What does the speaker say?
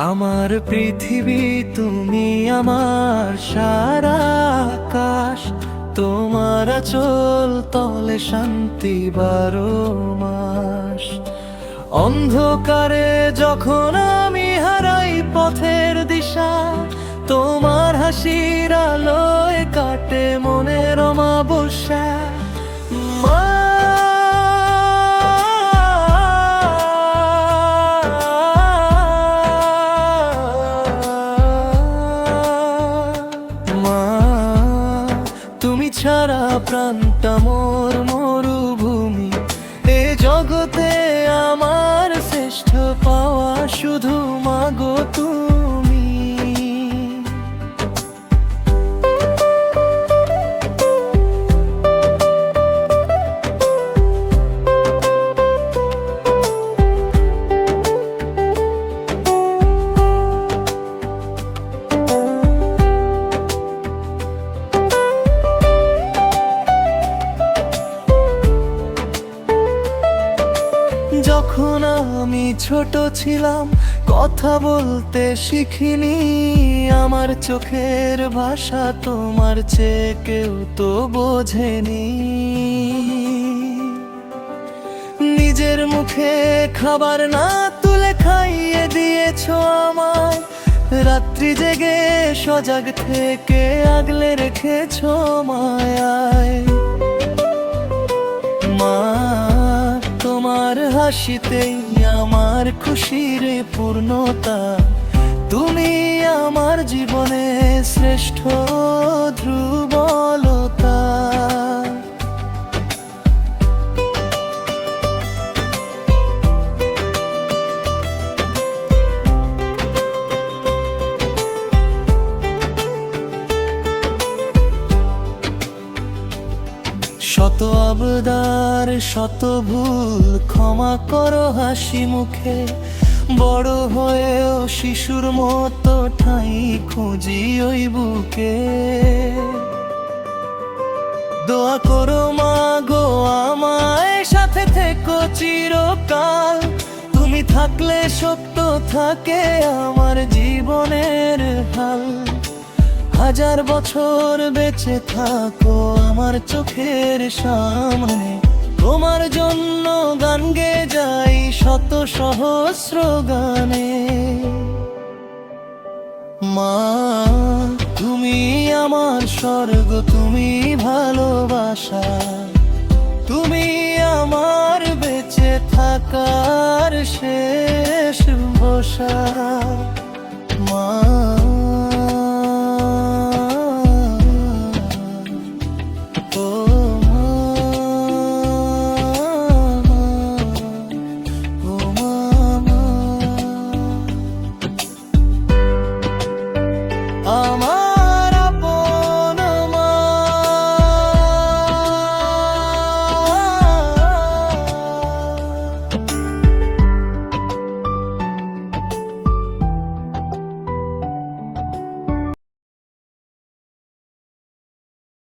আমার পৃথিবী তুমি, আমার সারা আকাশ, তোমার আঁচল তলে শান্তি 12 মাস। অন্ধকারে যখন আমি হারাই পথের দিশা, তোমার হাসির আলোয় কাটে মনের অমাবস্যা। মা, তুমি ছাড়া প্রাণটা মোর মরুভূমি। এ জগতে আমার শ্রেষ্ঠ পাওয়া শুধু মাগো তুমি। যখন আমি ছোট ছিলাম, কথা বলতে শিখিনি, আমার চোখের ভাষা তোমার চেয়ে কেউ তো বোঝেনি। নিজের মুখে খাবার না তুলে খাইয়ে দিয়েছো আমায়, রাত্রি জেগে সজাগ থেকে আগলে রেখেছো মায়ায়। মা, তোমার হাসিতেই আমার খুশির পূর্ণতা, তুমি আমার জীবনে শ্রেষ্ঠ ধ্রুবলতা। শত আবদার শত ভুল ক্ষমা করো হাসি মুখে, বড় হয়েও শিশুর মতো ঠাঁই খুঁজি ওই বুকে। দোয়া করো মা গো আমায়, সাথে থেকো চিরকাল, তুমি থাকলে সত্য থাকে আমার জীবনের হাল। 1000 বছর বেঁচে থাকো আমার চোখের সামনে, তোমার জন্য গান গেয়ে যাই শত সহস্র গানে। মা, তুমি আমার স্বর্গ, তুমি ভালোবাসা, তুমি আমার বেঁচে থাকার শেষ ভরসা। মা।